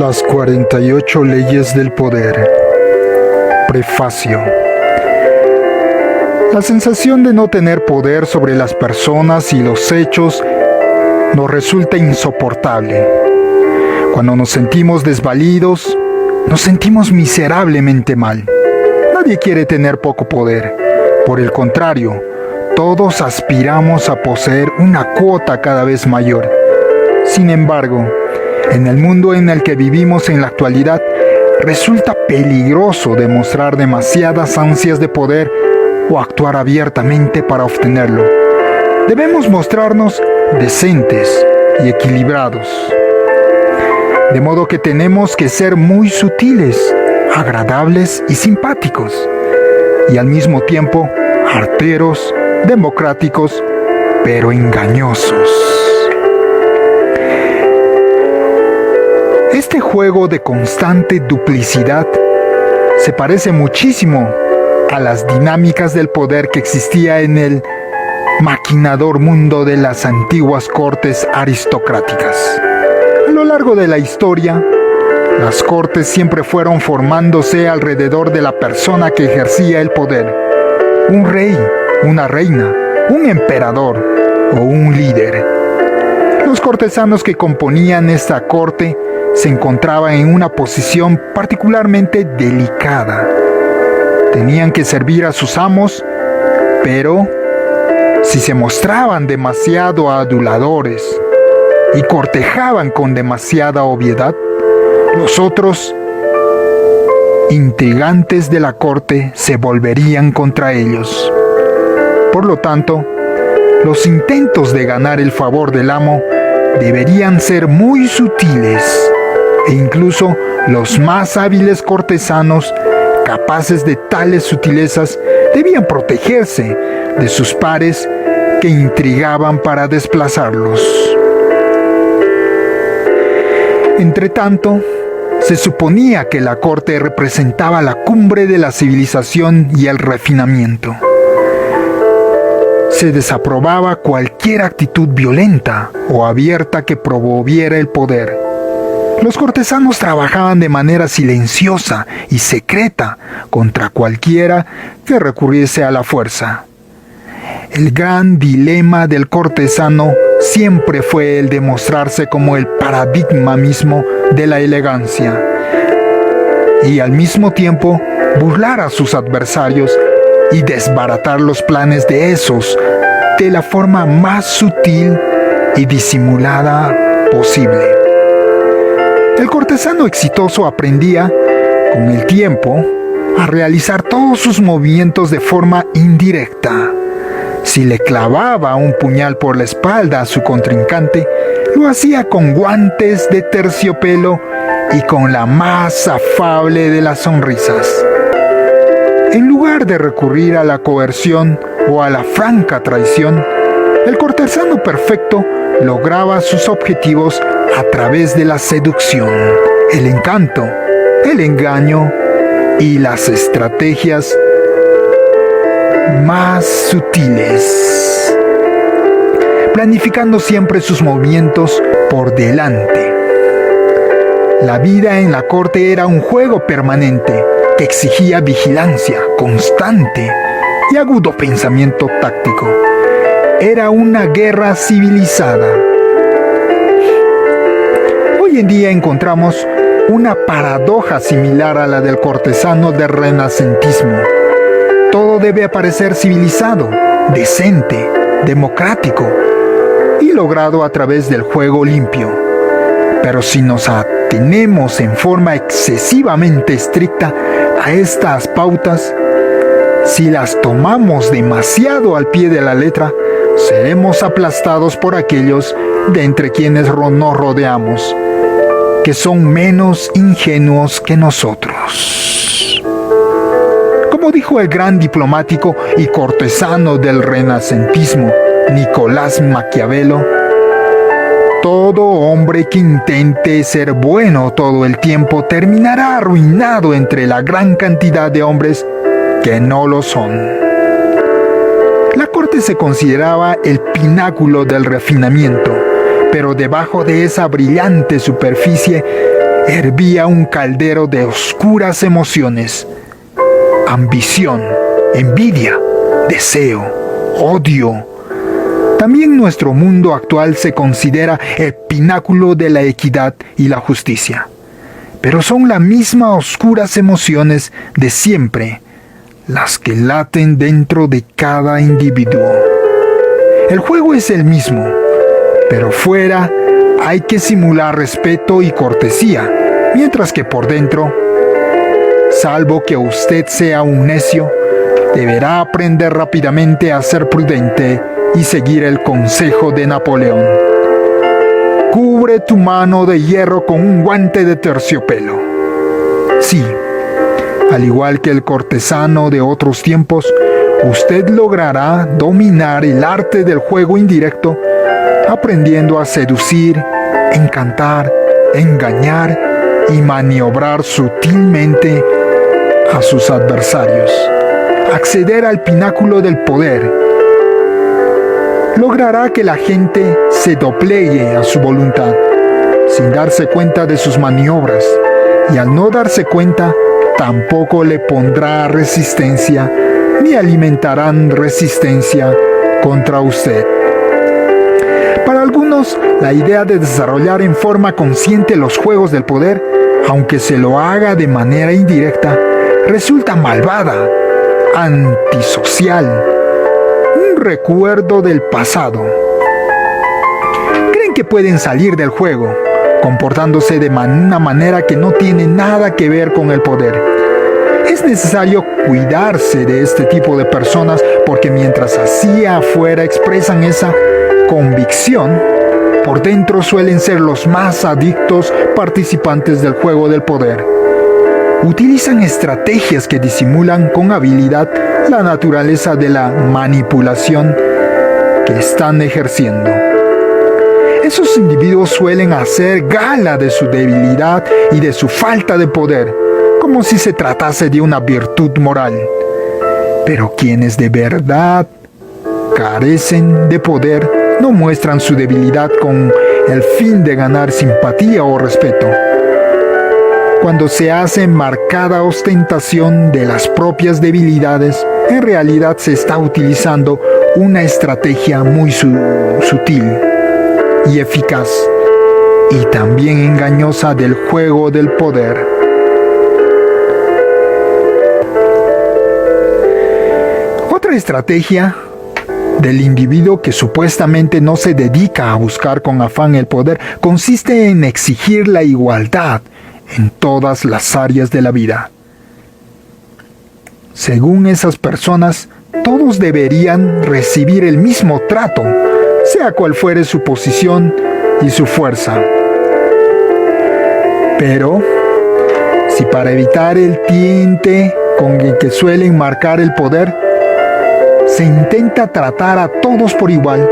Las 48 leyes del poder. Prefacio. La sensación de no tener poder sobre las personas y los hechos nos resulta insoportable. Cuando nos sentimos desvalidos, nos sentimos miserablemente mal. Nadie quiere tener poco poder. Por el contrario, todos aspiramos a poseer una cuota cada vez mayor. Sin embargo, en el mundo en el que vivimos en la actualidad, resulta peligroso demostrar demasiadas ansias de poder o actuar abiertamente para obtenerlo. Debemos mostrarnos decentes y equilibrados. De modo que tenemos que ser muy sutiles, agradables y simpáticos, y al mismo tiempo arteros, democráticos, pero engañosos. Este juego de constante duplicidad se parece muchísimo a las dinámicas del poder que existía en el maquinador mundo de las antiguas cortes aristocráticas. A lo largo de la historia, las cortes siempre fueron formándose alrededor de la persona que ejercía el poder: un rey, una reina, un emperador o un líder. Los cortesanos que componían esta corte se encontraban en una posición particularmente delicada. Tenían que servir a sus amos, pero si se mostraban demasiado aduladores y cortejaban con demasiada obviedad, los otros intrigantes de la corte se volverían contra ellos. Por lo tanto, los intentos de ganar el favor del amo deberían ser muy sutiles, e incluso los más hábiles cortesanos, capaces de tales sutilezas, debían protegerse de sus pares que intrigaban para desplazarlos. Entretanto, se suponía que la corte representaba la cumbre de la civilización y el refinamiento. Se desaprobaba cualquier actitud violenta o abierta que promoviera el poder. Los cortesanos trabajaban de manera silenciosa y secreta contra cualquiera que recurriese a la fuerza. El gran dilema del cortesano siempre fue el de mostrarse como el paradigma mismo de la elegancia y al mismo tiempo burlar a sus adversarios y desbaratar los planes de esos de la forma más sutil y disimulada posible. El cortesano exitoso aprendía, con el tiempo, a realizar todos sus movimientos de forma indirecta. Si le clavaba un puñal por la espalda a su contrincante, lo hacía con guantes de terciopelo y con la más afable de las sonrisas. En lugar de recurrir a la coerción o a la franca traición, el cortesano perfecto lograba sus objetivos a través de la seducción, el encanto, el engaño y las estrategias más sutiles, planificando siempre sus movimientos por delante. La vida en la corte era un juego permanente que exigía vigilancia constante y agudo pensamiento táctico. Era una guerra civilizada. Hoy en día encontramos una paradoja similar a la del cortesano del renacentismo. Todo debe parecer civilizado, decente, democrático y logrado a través del juego limpio. Pero si nos atenemos en forma excesivamente estricta a estas pautas, si las tomamos demasiado al pie de la letra, seremos aplastados por aquellos de entre quienes nos rodeamos, que son menos ingenuos que nosotros. Como dijo el gran diplomático y cortesano del renacentismo, Nicolás Maquiavelo, todo hombre que intente ser bueno todo el tiempo terminará arruinado entre la gran cantidad de hombres que no lo son. La corte se consideraba el pináculo del refinamiento, pero debajo de esa brillante superficie hervía un caldero de oscuras emociones: ambición, envidia, deseo, odio. También nuestro mundo actual se considera el pináculo de la equidad y la justicia. Pero son las mismas oscuras emociones de siempre las que laten dentro de cada individuo. El juego es el mismo, pero fuera hay que simular respeto y cortesía, mientras que por dentro, salvo que usted sea un necio, deberá aprender rápidamente a ser prudente y seguir el consejo de Napoleón. Cubre tu mano de hierro con un guante de terciopelo. Sí, al igual que el cortesano de otros tiempos, usted logrará dominar el arte del juego indirecto, aprendiendo a seducir, encantar, engañar y maniobrar sutilmente a sus adversarios. Acceder al pináculo del poder logrará que la gente se doblegue a su voluntad, sin darse cuenta de sus maniobras, y al no darse cuenta, tampoco le pondrá resistencia, ni alimentarán resistencia contra usted. Para algunos, la idea de desarrollar en forma consciente los juegos del poder, aunque se lo haga de manera indirecta, resulta malvada, antisocial, un recuerdo del pasado. Creen que pueden salir del juego, comportándose de una manera que no tiene nada que ver con el poder. Es necesario cuidarse de este tipo de personas porque mientras así afuera expresan esa convicción, por dentro suelen ser los más adictos participantes del juego del poder. Utilizan estrategias que disimulan con habilidad la naturaleza de la manipulación que están ejerciendo. Esos individuos suelen hacer gala de su debilidad y de su falta de poder, como si se tratase de una virtud moral. Pero quienes de verdad carecen de poder no muestran su debilidad con el fin de ganar simpatía o respeto. Cuando se hace marcada ostentación de las propias debilidades, en realidad se está utilizando una estrategia muy sutil y eficaz, y también engañosa del juego del poder. Otra estrategia del individuo que supuestamente no se dedica a buscar con afán el poder consiste en exigir la igualdad en todas las áreas de la vida. Según esas personas, todos deberían recibir el mismo trato, sea cual fuere su posición y su fuerza. Pero, si para evitar el tinte con el que suelen marcar el poder, se intenta tratar a todos por igual,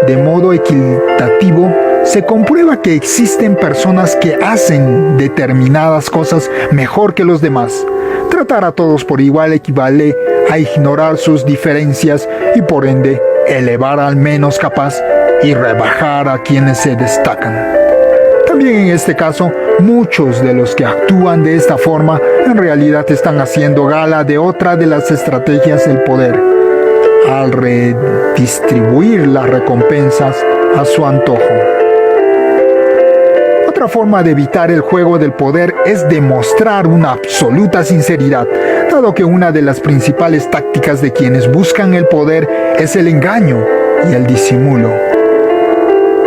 de modo equitativo, se comprueba que existen personas que hacen determinadas cosas mejor que los demás. Tratar a todos por igual equivale a ignorar sus diferencias y por ende elevar al menos capaz y rebajar a quienes se destacan. También en este caso, muchos de los que actúan de esta forma en realidad están haciendo gala de otra de las estrategias del poder, al redistribuir las recompensas a su antojo. Otra forma de evitar el juego del poder es demostrar una absoluta sinceridad, dado que una de las principales tácticas de quienes buscan el poder es el engaño y el disimulo.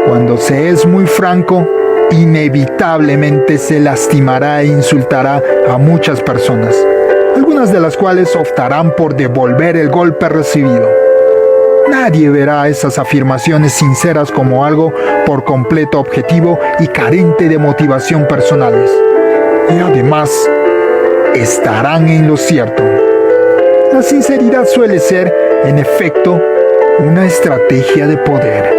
Cuando se es muy franco, inevitablemente se lastimará e insultará a muchas personas, algunas de las cuales optarán por devolver el golpe recibido. Nadie verá esas afirmaciones sinceras como algo por completo objetivo y carente de motivación personales. Y además, estarán en lo cierto. La sinceridad suele ser, en efecto, una estrategia de poder,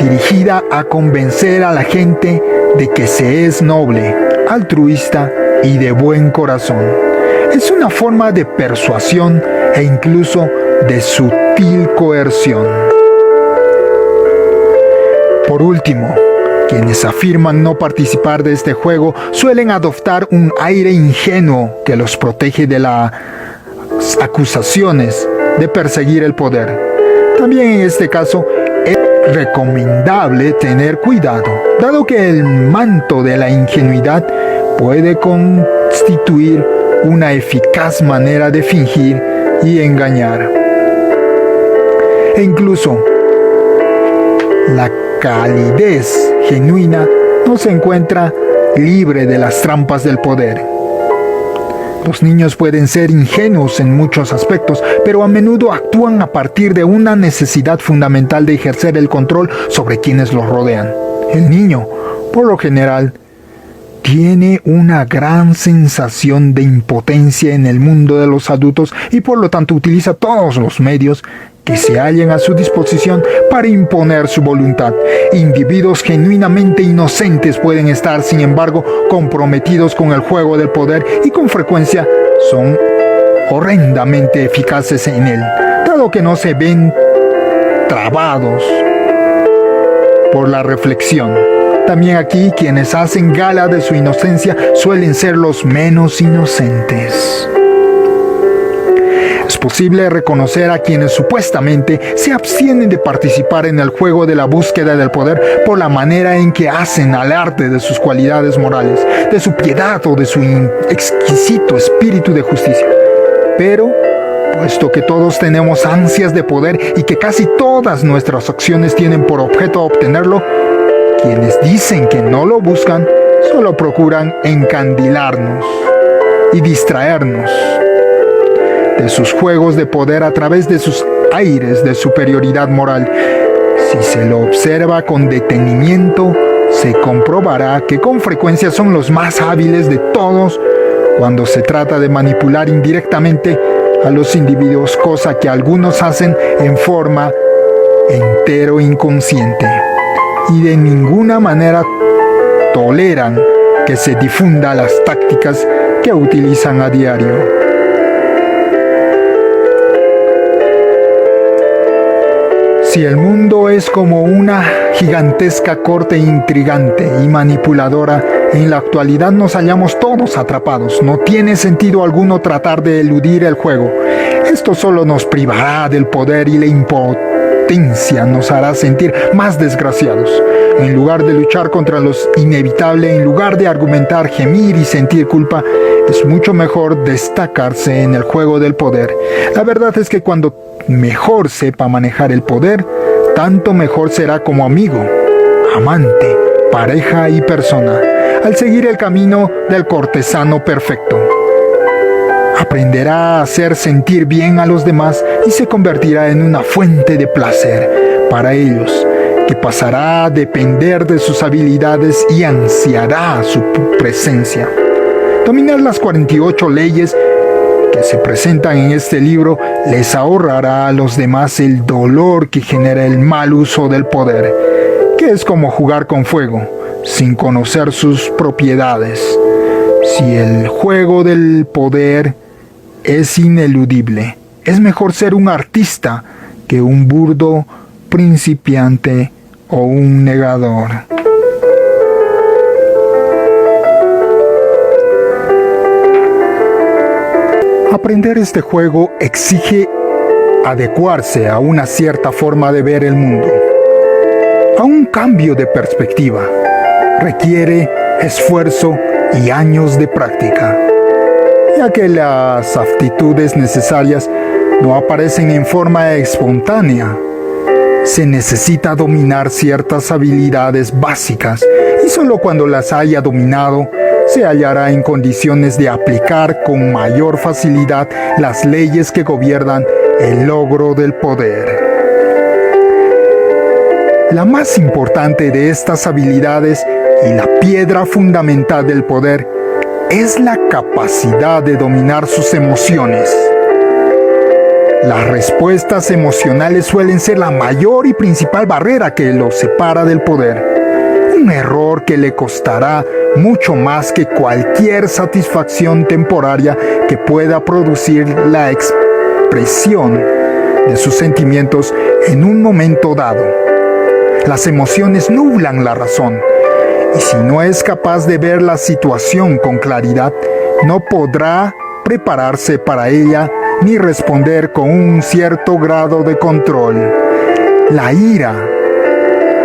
dirigida a convencer a la gente de que se es noble, altruista y de buen corazón. Es una forma de persuasión e incluso de sutil coerción. Por último, Quienes afirman no participar de este juego suelen adoptar un aire ingenuo que los protege de las acusaciones de perseguir el poder. También en este caso es recomendable tener cuidado, dado que el manto de la ingenuidad puede constituir una eficaz manera de fingir y engañar. E incluso la calidez genuina no se encuentra libre de las trampas del poder. Los niños pueden ser ingenuos en muchos aspectos, pero a menudo actúan a partir de una necesidad fundamental de ejercer el control sobre quienes los rodean. El niño, por lo general, tiene una gran sensación de impotencia en el mundo de los adultos y por lo tanto utiliza todos los medios que se hallen a su disposición para imponer su voluntad. Individuos genuinamente inocentes pueden estar, sin embargo, comprometidos con el juego del poder y con frecuencia son horrendamente eficaces en él, dado que no se ven trabados por la reflexión. También aquí quienes hacen gala de su inocencia suelen ser los menos inocentes. Es posible reconocer a quienes supuestamente se abstienen de participar en el juego de la búsqueda del poder por la manera en que hacen alarde de sus cualidades morales, de su piedad o de su exquisito espíritu de justicia. Pero, puesto que todos tenemos ansias de poder y que casi todas nuestras acciones tienen por objeto obtenerlo, quienes dicen que no lo buscan solo procuran encandilarnos y distraernos de sus juegos de poder a través de sus aires de superioridad moral. Si se lo observa con detenimiento, se comprobará que con frecuencia son los más hábiles de todos cuando se trata de manipular indirectamente a los individuos, cosa que algunos hacen en forma entero inconsciente y de ninguna manera toleran que se difunda las tácticas que utilizan a diario. Si el mundo es como una gigantesca corte intrigante y manipuladora, en la actualidad nos hallamos todos atrapados. No tiene sentido alguno tratar de eludir el juego. Esto solo nos privará del poder y la impotencia nos hará sentir más desgraciados. En lugar de luchar contra lo inevitable, en lugar de argumentar, gemir y sentir culpa, es mucho mejor destacarse en el juego del poder. La verdad es que cuando mejor sepa manejar el poder, tanto mejor será como amigo, amante, pareja y persona, al seguir el camino del cortesano perfecto. Aprenderá a hacer sentir bien a los demás y se convertirá en una fuente de placer para ellos, que pasará a depender de sus habilidades y ansiará su presencia. Dominar las 48 leyes que se presentan en este libro les ahorrará a los demás el dolor que genera el mal uso del poder, que es como jugar con fuego, sin conocer sus propiedades. Si el juego del poder es ineludible, es mejor ser un artista que un burdo principiante o un negador. Aprender este juego exige adecuarse a una cierta forma de ver el mundo, a un cambio de perspectiva. Requiere esfuerzo y años de práctica, ya que las aptitudes necesarias no aparecen en forma espontánea. Se necesita dominar ciertas habilidades básicas y solo cuando las haya dominado se hallará en condiciones de aplicar con mayor facilidad las leyes que gobiernan el logro del poder. La más importante de estas habilidades y la piedra fundamental del poder es la capacidad de dominar sus emociones. Las respuestas emocionales suelen ser la mayor y principal barrera que los separa del poder. Un error que le costará mucho más que cualquier satisfacción temporaria que pueda producir la expresión de sus sentimientos en un momento dado. Las emociones nublan la razón, Y si no es capaz de ver la situación con claridad, no podrá prepararse para ella ni responder con un cierto grado de control. La ira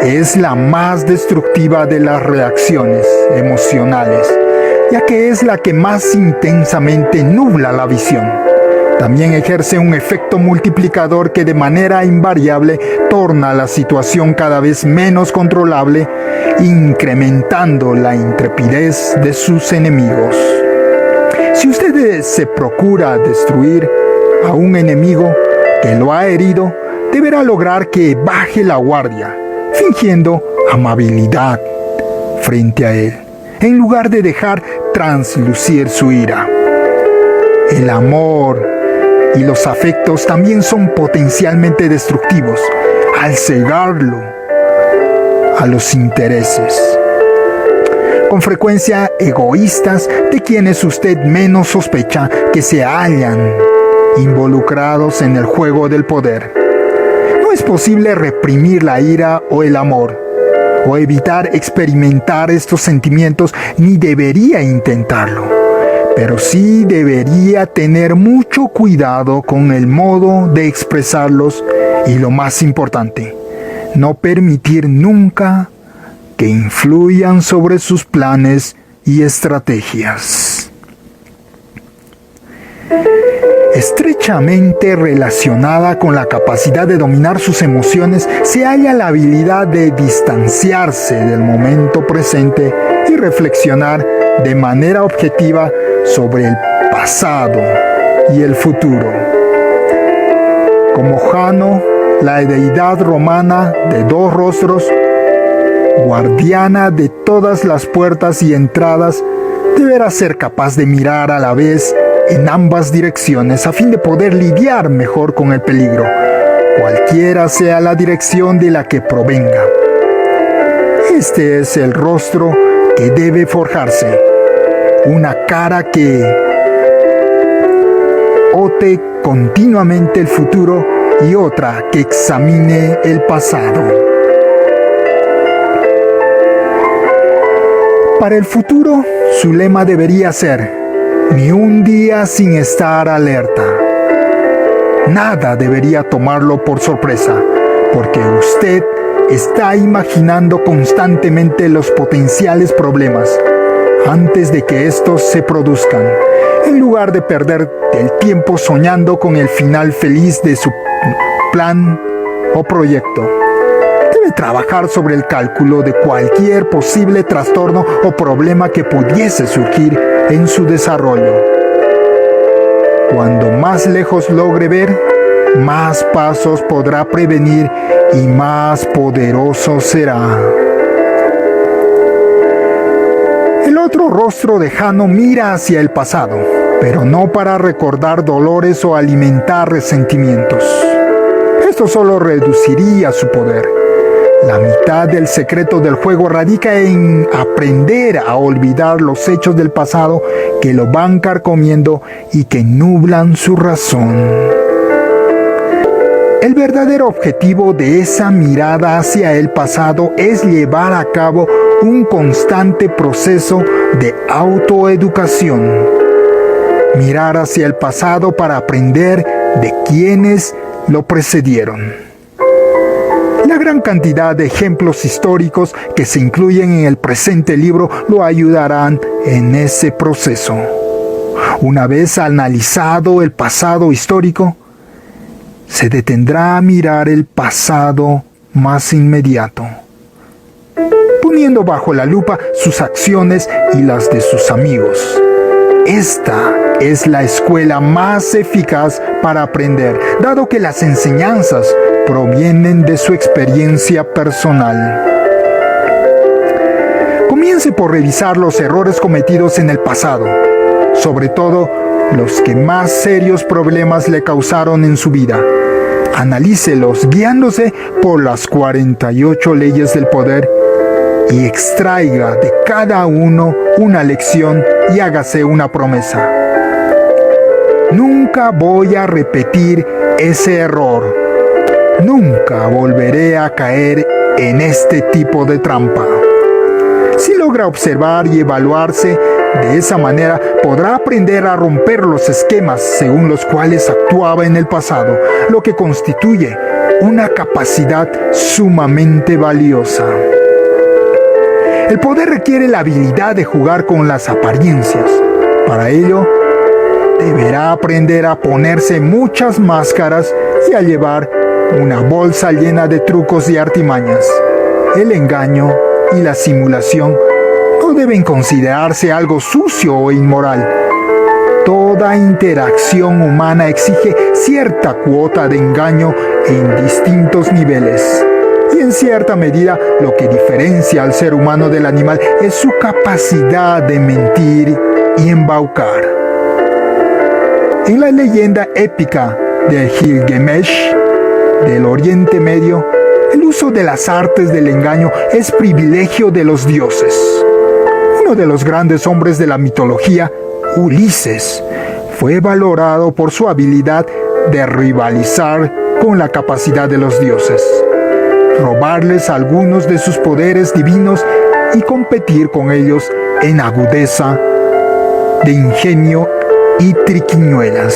es la más destructiva de las reacciones emocionales, ya que es la que más intensamente nubla la visión. También ejerce un efecto multiplicador que de manera invariable torna la situación cada vez menos controlable, incrementando la intrepidez de sus enemigos. Si usted se procura destruir a un enemigo que lo ha herido, deberá lograr que baje la guardia, fingiendo amabilidad frente a él, en lugar de dejar translucir su ira. El amor y los afectos también son potencialmente destructivos al cegarlo a los intereses, con frecuencia egoístas, de quienes usted menos sospecha que se hallan involucrados en el juego del poder. No es posible reprimir la ira o el amor, o evitar experimentar estos sentimientos, ni debería intentarlo. Pero sí debería tener mucho cuidado con el modo de expresarlos y, lo más importante, no permitir nunca que influyan sobre sus planes y estrategias. Estrechamente relacionada con la capacidad de dominar sus emociones se halla la habilidad de distanciarse del momento presente y reflexionar de manera objetiva sobre el pasado y el futuro. Como Jano, la deidad romana de 2 rostros, guardiana de todas las puertas y entradas, deberá ser capaz de mirar a la vez en ambas direcciones a fin de poder lidiar mejor con el peligro, cualquiera sea la dirección de la que provenga. Este es el rostro que debe forjarse, una cara que ote continuamente el futuro y otra que examine el pasado. Para el futuro, su lema debería ser: ni un día sin estar alerta. Nada debería tomarlo por sorpresa, porque usted está imaginando constantemente los potenciales problemas antes de que estos se produzcan, en lugar de perder el tiempo soñando con el final feliz de su plan o proyecto. Debe trabajar sobre el cálculo de cualquier posible trastorno o problema que pudiese surgir en su desarrollo. Cuando más lejos logre ver, más pasos podrá prevenir y más poderoso será. El otro rostro de Jano mira hacia el pasado, pero no para recordar dolores o alimentar resentimientos. Esto solo reduciría su poder. La mitad del secreto del juego radica en aprender a olvidar los hechos del pasado que lo van carcomiendo y que nublan su razón. El verdadero objetivo de esa mirada hacia el pasado es llevar a cabo un constante proceso de autoeducación. Mirar hacia el pasado para aprender de quienes lo precedieron. La gran cantidad de ejemplos históricos que se incluyen en el presente libro lo ayudarán en ese proceso. Una vez analizado el pasado histórico, se detendrá a mirar el pasado más inmediato, poniendo bajo la lupa sus acciones y las de sus amigos. Esta es la escuela más eficaz para aprender, dado que las enseñanzas provienen de su experiencia personal. Comience por revisar los errores cometidos en el pasado, sobre todo los que más serios problemas le causaron en su vida. Analícelos guiándose por las 48 leyes del poder y extraiga de cada uno una lección y hágase una promesa. Nunca voy a repetir ese error. Nunca volveré a caer en este tipo de trampa. Si lo logra observar y evaluarse de esa manera, podrá aprender a romper los esquemas según los cuales actuaba en el pasado, lo que constituye una capacidad sumamente valiosa. El poder requiere la habilidad de jugar con las apariencias. Para ello, deberá aprender a ponerse muchas máscaras y a llevar una bolsa llena de trucos y artimañas. El engaño y la simulación no deben considerarse algo sucio o inmoral. Toda interacción humana exige cierta cuota de engaño en distintos niveles. Y en cierta medida, lo que diferencia al ser humano del animal es su capacidad de mentir y embaucar. En la leyenda épica de Gilgamesh, del Oriente Medio, el uso de las artes del engaño es privilegio de los dioses. Uno de los grandes hombres de la mitología, Ulises, fue valorado por su habilidad de rivalizar con la capacidad de los dioses, robarles algunos de sus poderes divinos y competir con ellos en agudeza, de ingenio y triquiñuelas.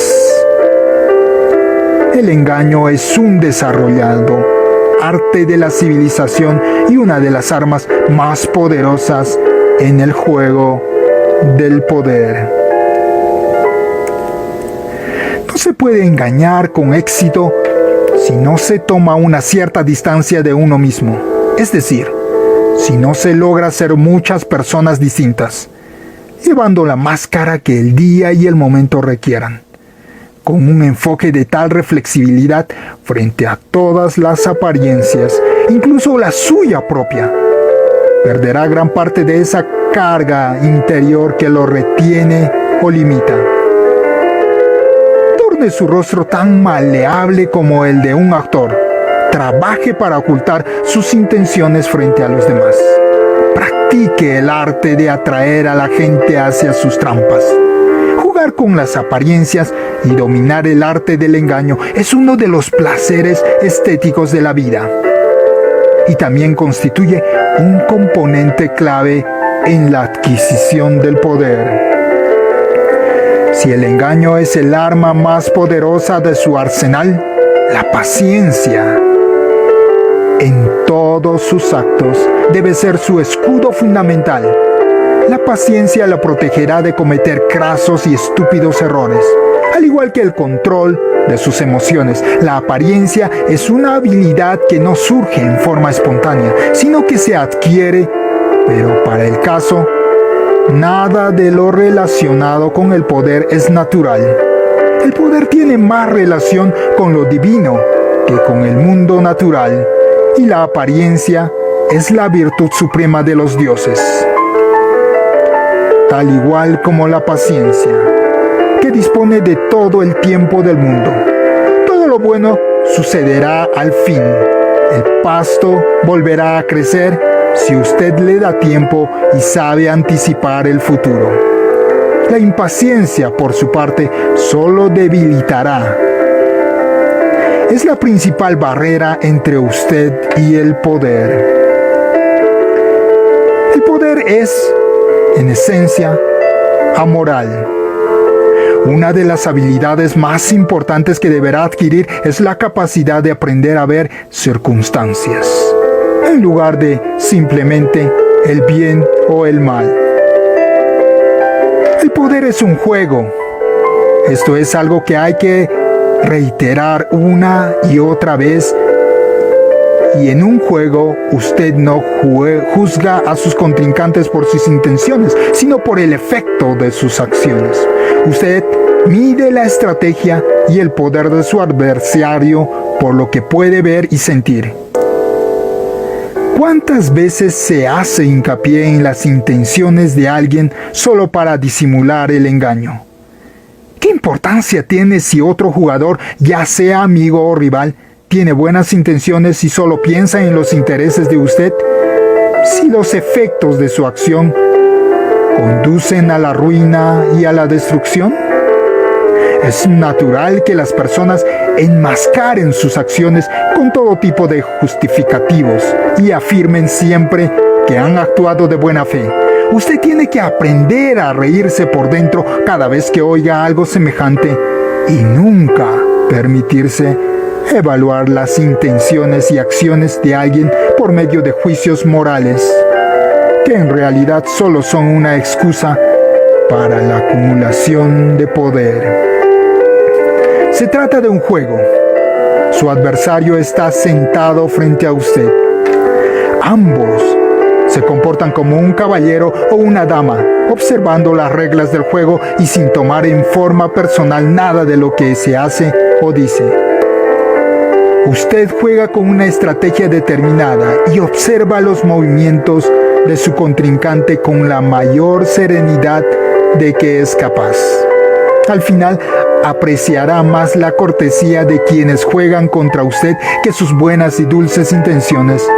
El engaño es un desarrollado arte de la civilización y una de las armas más poderosas en el juego del poder. No se puede engañar con éxito si no se toma una cierta distancia de uno mismo, es decir, si no se logra ser muchas personas distintas, llevando la máscara que el día y el momento requieran, con un enfoque de tal reflexibilidad frente a todas las apariencias, incluso la suya propia. Perderá gran parte de esa carga interior que lo retiene o limita. Torne su rostro tan maleable como el de un actor. Trabaje para ocultar sus intenciones frente a los demás. Practique el arte de atraer a la gente hacia sus trampas. Jugar con las apariencias y dominar el arte del engaño es uno de los placeres estéticos de la vida. Y también constituye un componente clave en la adquisición del poder. Si el engaño es el arma más poderosa de su arsenal, la paciencia en todos sus actos debe ser su escudo fundamental. La paciencia la protegerá de cometer crasos y estúpidos errores, al igual que el control de sus emociones. La apariencia es una habilidad que no surge en forma espontánea, sino que se adquiere, pero para el caso, nada de lo relacionado con el poder es natural. El poder tiene más relación con lo divino que con el mundo natural, y la apariencia es la virtud suprema de los dioses. Tal igual como la paciencia, que dispone de todo el tiempo del mundo. Todo lo bueno sucederá al fin. El pasto volverá a crecer si usted le da tiempo y sabe anticipar el futuro. La impaciencia, por su parte, solo debilitará. Es la principal barrera entre usted y el poder. El poder es, en esencia, amoral. Una de las habilidades más importantes que deberá adquirir es la capacidad de aprender a ver circunstancias, en lugar de simplemente el bien o el mal. El poder es un juego. Esto es algo que hay que reiterar una y otra vez. Y en un juego, usted no juzga a sus contrincantes por sus intenciones, sino por el efecto de sus acciones. Usted mide la estrategia y el poder de su adversario por lo que puede ver y sentir. ¿Cuántas veces se hace hincapié en las intenciones de alguien solo para disimular el engaño? ¿Qué importancia tiene si otro jugador, ya sea amigo o rival, tiene buenas intenciones y solo piensa en los intereses de usted? Si los efectos de su acción conducen a la ruina y a la destrucción, es natural que las personas enmascaren sus acciones con todo tipo de justificativos y afirmen siempre que han actuado de buena fe. Usted tiene que aprender a reírse por dentro cada vez que oiga algo semejante y nunca permitirse evaluar las intenciones y acciones de alguien por medio de juicios morales, que en realidad solo son una excusa para la acumulación de poder. Se trata de un juego. Su adversario está sentado frente a usted. Ambos se comportan como un caballero o una dama, observando las reglas del juego y sin tomar en forma personal nada de lo que se hace o dice. Usted juega con una estrategia determinada y observa los movimientos de su contrincante con la mayor serenidad de que es capaz. Al final, apreciará más la cortesía de quienes juegan contra usted que sus buenas y dulces intenciones.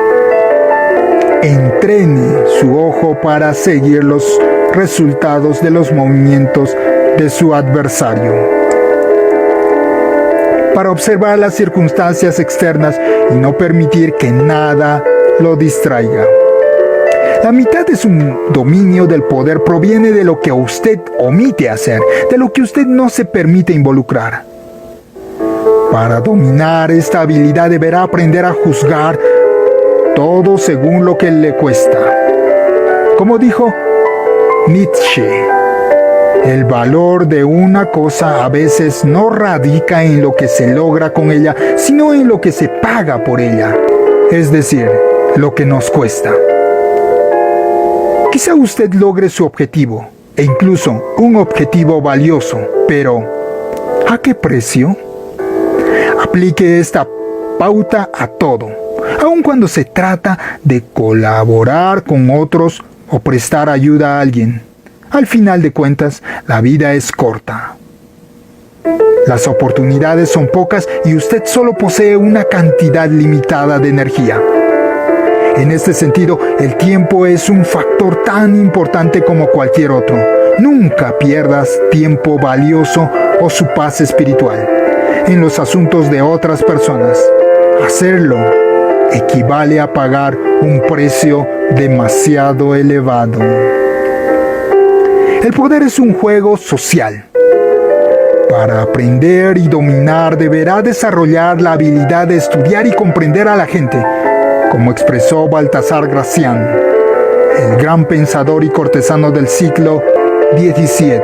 Entrene su ojo para seguir los resultados de los movimientos de su adversario, para observar las circunstancias externas y no permitir que nada lo distraiga. La mitad de su dominio del poder proviene de lo que usted omite hacer, de lo que usted no se permite involucrar. Para dominar esta habilidad deberá aprender a juzgar todo según lo que le cuesta. Como dijo Nietzsche, el valor de una cosa a veces no radica en lo que se logra con ella, sino en lo que se paga por ella, es decir, lo que nos cuesta. Quizá usted logre su objetivo, e incluso un objetivo valioso, pero ¿a qué precio? Aplique esta pauta a todo, aun cuando se trata de colaborar con otros o prestar ayuda a alguien. Al final de cuentas, la vida es corta. Las oportunidades son pocas y usted solo posee una cantidad limitada de energía. En este sentido, el tiempo es un factor tan importante como cualquier otro. Nunca pierdas tiempo valioso o su paz espiritual en los asuntos de otras personas. Hacerlo equivale a pagar un precio demasiado elevado. El poder es un juego social. Para aprender y dominar deberá desarrollar la habilidad de estudiar y comprender a la gente, como expresó Baltasar Gracián, el gran pensador y cortesano del siglo XVII.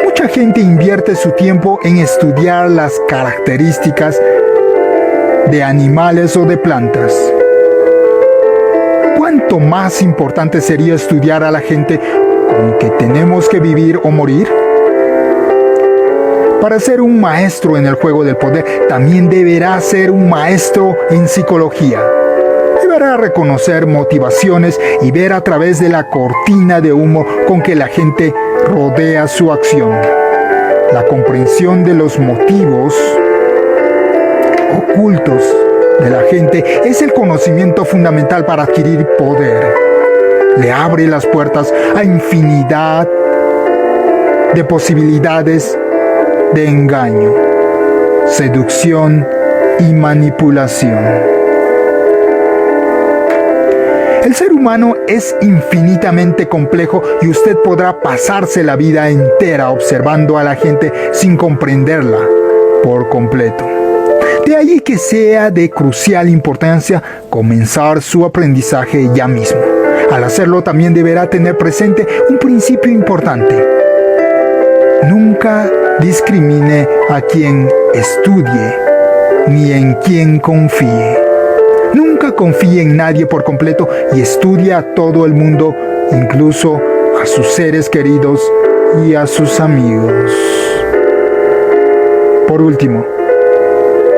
Mucha gente invierte su tiempo en estudiar las características de animales o de plantas. ¿Cuánto más importante sería estudiar a la gente con que tenemos que vivir o morir? Para ser un maestro en el juego del poder, también deberá ser un maestro en psicología. Deberá reconocer motivaciones y ver a través de la cortina de humo con que la gente rodea su acción. La comprensión de los motivos ocultos de la gente es el conocimiento fundamental para adquirir poder. Le abre las puertas a infinidad de posibilidades de engaño, seducción y manipulación. El ser humano es infinitamente complejo y usted podrá pasarse la vida entera observando a la gente sin comprenderla por completo. De ahí que sea de crucial importancia comenzar su aprendizaje ya mismo. Al hacerlo también deberá tener presente un principio importante. Nunca discrimine a quien estudie, ni en quien confíe. Nunca confíe en nadie por completo y estudie a todo el mundo, incluso a sus seres queridos y a sus amigos. Por último,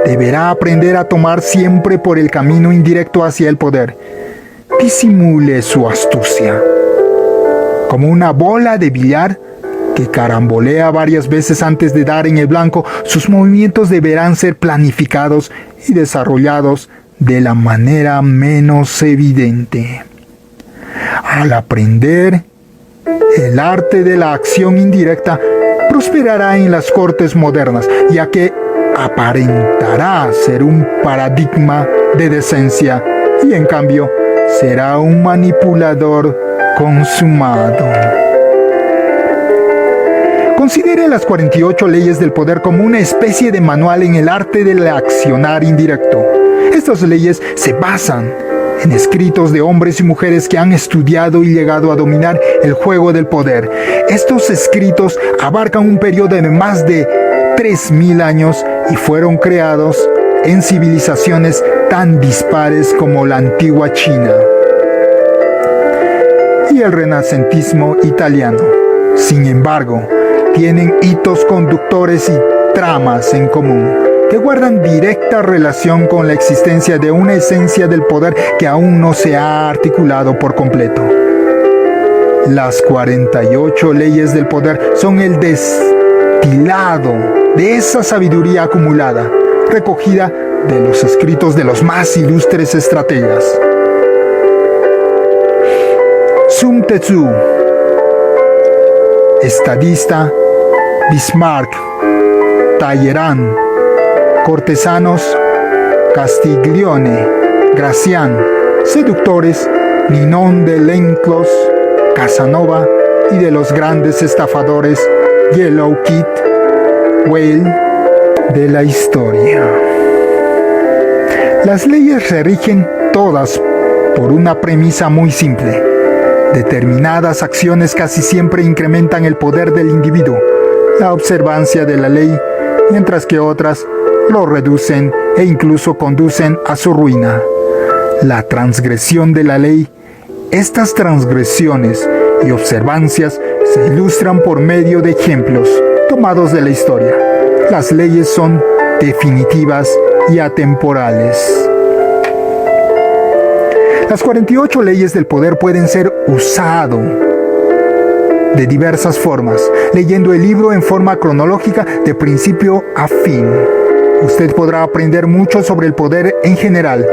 deberá aprender a tomar siempre por el camino indirecto hacia el poder. Disimule su astucia. Como una bola de billar que carambolea varias veces antes de dar en el blanco, sus movimientos deberán ser planificados y desarrollados de la manera menos evidente. Al aprender el arte de la acción indirecta, prosperará en las cortes modernas, ya que aparentará ser un paradigma de decencia y en cambio será un manipulador consumado. Considere las 48 leyes del poder como una especie de manual en el arte del accionar indirecto. Estas leyes se basan en escritos de hombres y mujeres que han estudiado y llegado a dominar el juego del poder. Estos escritos abarcan un periodo de más de 3.000 años y fueron creados en civilizaciones tan dispares como la antigua China y el renacentismo italiano. Sin embargo, tienen hitos conductores y tramas en común que guardan directa relación con la existencia de una esencia del poder que aún no se ha articulado por completo. Las 48 leyes del poder son el destilado de esa sabiduría acumulada, recogida de los escritos de los más ilustres estrategas. Sun Tzu, estadista, Bismarck, Talleyrand, cortesanos, Castiglione, Gracián, seductores, Ninon de Lenclos, Casanova y de los grandes estafadores Yellow Kid, Whale de la historia. Las leyes se rigen todas por una premisa muy simple. Determinadas acciones casi siempre incrementan el poder del individuo, la observancia de la ley, mientras que otras lo reducen e incluso conducen a su ruina. La transgresión de la ley. Estas transgresiones y observancias se ilustran por medio de ejemplos tomados de la historia. Las leyes son definitivas y atemporales. Las 48 leyes del poder pueden ser usadas de diversas formas, leyendo el libro en forma cronológica de principio a fin. Usted podrá aprender mucho sobre el poder en general.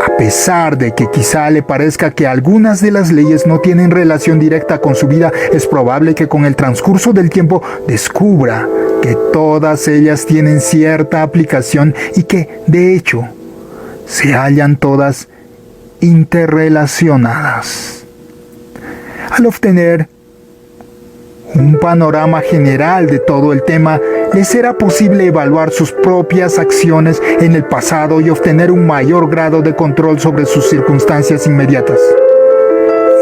A pesar de que quizá le parezca que algunas de las leyes no tienen relación directa con su vida, es probable que con el transcurso del tiempo descubra que todas ellas tienen cierta aplicación y que, de hecho, se hallan todas interrelacionadas. Al obtener un panorama general de todo el tema, les será posible evaluar sus propias acciones en el pasado y obtener un mayor grado de control sobre sus circunstancias inmediatas.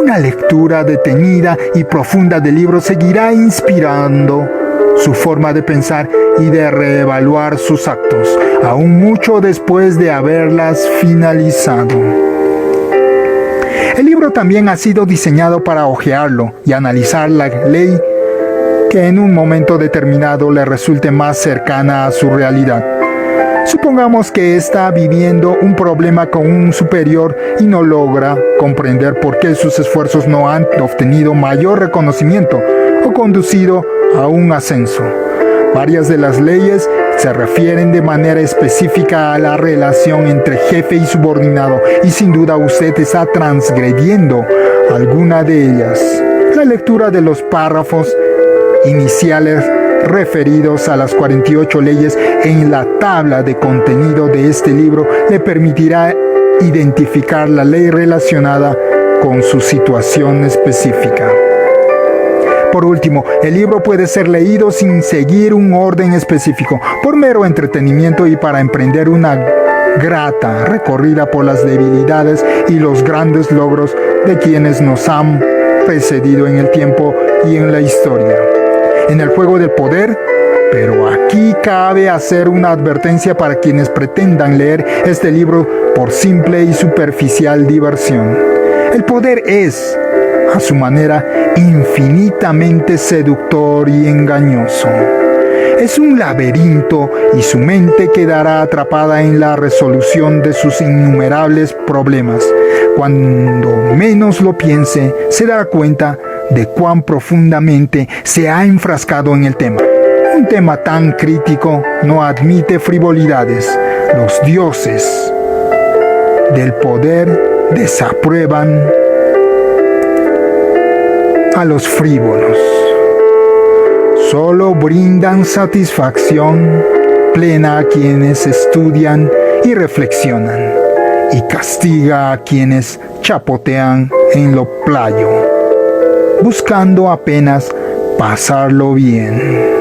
Una lectura detenida y profunda del libro seguirá inspirando su forma de pensar y de reevaluar sus actos, aún mucho después de haberlas finalizado. El libro también ha sido diseñado para hojearlo y analizar la ley que en un momento determinado le resulte más cercana a su realidad. Supongamos que está viviendo un problema con un superior y no logra comprender por qué sus esfuerzos no han obtenido mayor reconocimiento o conducido a un ascenso. Varias de las leyes se refieren de manera específica a la relación entre jefe y subordinado y sin duda usted está transgrediendo alguna de ellas. La lectura de los párrafos iniciales referidos a las 48 leyes en la tabla de contenido de este libro le permitirá identificar la ley relacionada con su situación específica. Por último, el libro puede ser leído sin seguir un orden específico, por mero entretenimiento y para emprender una grata recorrida por las debilidades y los grandes logros de quienes nos han precedido en el tiempo y en la historia. En el juego del poder, pero aquí cabe hacer una advertencia para quienes pretendan leer este libro por simple y superficial diversión. El poder es, a su manera, infinitamente seductor y engañoso. Es un laberinto y su mente quedará atrapada en la resolución de sus innumerables problemas. Cuando menos lo piense, se dará cuenta de cuán profundamente se ha enfrascado en el tema. Un tema tan crítico no admite frivolidades. Los dioses del poder desaprueban a los frívolos. Solo brindan satisfacción plena a quienes estudian y reflexionan. y castiga a quienes chapotean en lo playo, buscando apenas pasarlo bien.